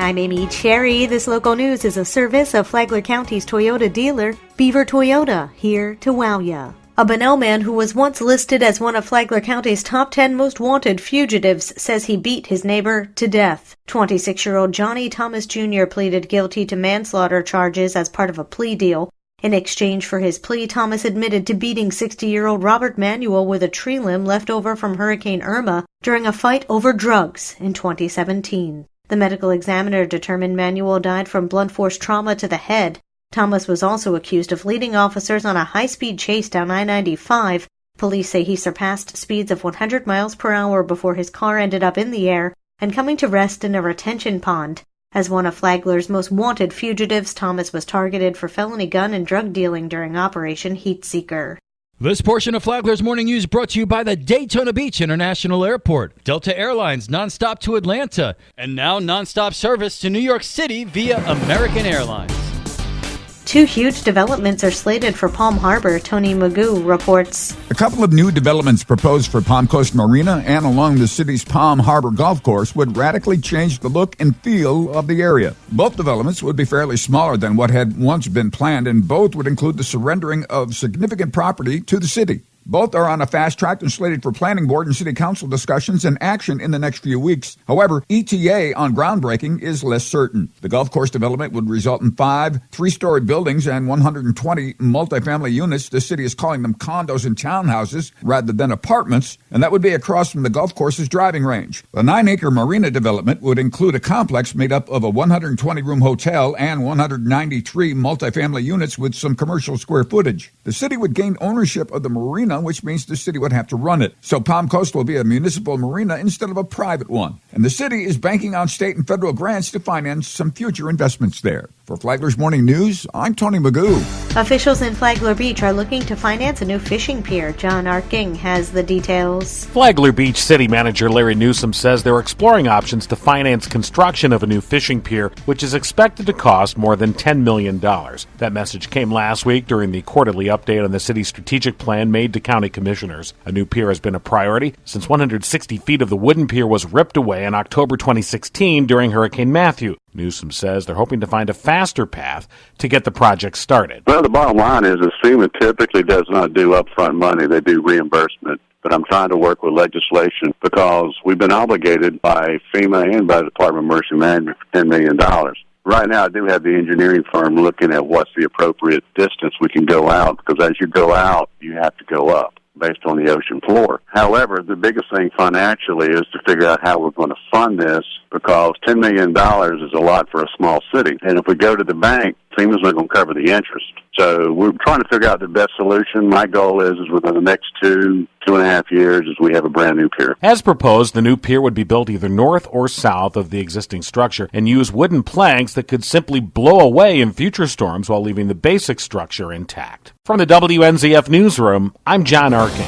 I'm Amy Cherry. This local news is a service of Flagler County's Toyota dealer, Beaver Toyota, here to wow ya. A Bunnell man who was once listed as one of Flagler County's top 10 most wanted fugitives says he beat his neighbor to death. 26-year-old Johnnie Thomas Jr. pleaded guilty to manslaughter charges as part of a plea deal. In exchange for his plea, Thomas admitted to beating 60-year-old Robert Manuel with a tree limb left over from Hurricane Irma during a fight over drugs in 2017. The medical examiner determined Manuel died from blunt force trauma to the head. Thomas was also accused of leading officers on a high-speed chase down I-95. Police say he surpassed speeds of 100 miles per hour before his car ended up in the air and coming to rest in a retention pond. As one of Flagler's most wanted fugitives, Thomas was targeted for felony gun and drug dealing during Operation Heatseeker. This portion of Flagler's Morning News brought to you by the Daytona Beach International Airport, Delta Airlines nonstop to Atlanta, and now nonstop service to New York City via American Airlines. Two huge developments are slated for Palm Harbor, Tony Magoo reports. A couple of new developments proposed for Palm Coast Marina and along the city's Palm Harbor Golf Course would radically change the look and feel of the area. Both developments would be fairly smaller than what had once been planned, and both would include the surrendering of significant property to the city. Both are on a fast track and slated for planning board and city council discussions and action in the next few weeks. However, ETA on groundbreaking is less certain. The golf course development would result in 5 three-story buildings and 120 multifamily units. The city is calling them condos and townhouses rather than apartments, and that would be across from the golf course's driving range. The 9-acre marina development would include a complex made up of a 120-room hotel and 193 multifamily units with some commercial square footage. The city would gain ownership of the marina, which means the city would have to run it. So Palm Coast will be a municipal marina instead of a private one. And the city is banking on state and federal grants to finance some future investments there. For Flagler's Morning News, I'm Tony Magoo. Officials in Flagler Beach are looking to finance a new fishing pier. John Arking has the details. Flagler Beach City Manager Larry Newsom says they're exploring options to finance construction of a new fishing pier, which is expected to cost more than $10 million. That message came last week during the quarterly update on the city's strategic plan made to county commissioners. A new pier has been a priority since 160 feet of the wooden pier was ripped away in October 2016 during Hurricane Matthew. Newsom says they're hoping to find a faster path to get the project started. Well, the bottom line is FEMA typically does not do upfront money. They do reimbursement. But I'm trying to work with legislation because we've been obligated by FEMA and by the Department of Emergency Management for $10 million. Right now, I do have the engineering firm looking at what's the appropriate distance we can go out, because as you go out, you have to go up based on the ocean floor. However, the biggest thing financially is to figure out how we're going to fund this, because $10 million is a lot for a small city. And if we go to the bank, FEMA's not going to cover the interest. So we're trying to figure out the best solution. My goal is within the next 2.5 years, is we have a brand new pier. As proposed, the new pier would be built either north or south of the existing structure and use wooden planks that could simply blow away in future storms while leaving the basic structure intact. From the WNZF Newsroom, I'm John Arking.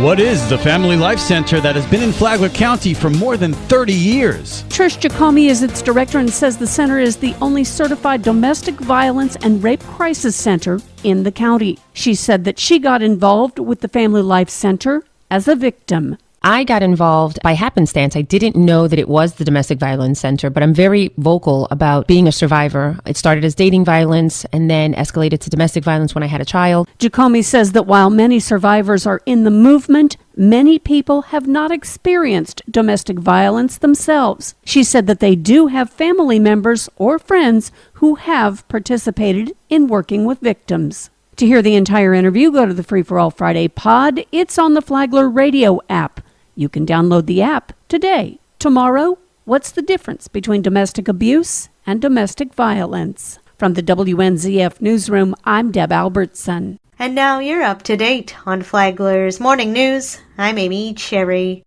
What is the Family Life Center that has been in Flagler County for more than 30 years? Trish Jacomi is its director and says the center is the only certified domestic violence and rape crisis center in the county. She said that she got involved with the Family Life Center as a victim. I got involved by happenstance. I didn't know that it was the domestic violence center, but I'm very vocal about being a survivor. It started as dating violence and then escalated to domestic violence when I had a child. Jacomi says that while many survivors are in the movement, many people have not experienced domestic violence themselves. She said that they do have family members or friends who have participated in working with victims. To hear the entire interview, go to the Free for All Friday pod. It's on the Flagler Radio app. You can download the app today. Tomorrow, what's the difference between domestic abuse and domestic violence? From the WNZF Newsroom, I'm Deb Albertson. And now you're up to date on Flagler's Morning News. I'm Amy Cherry.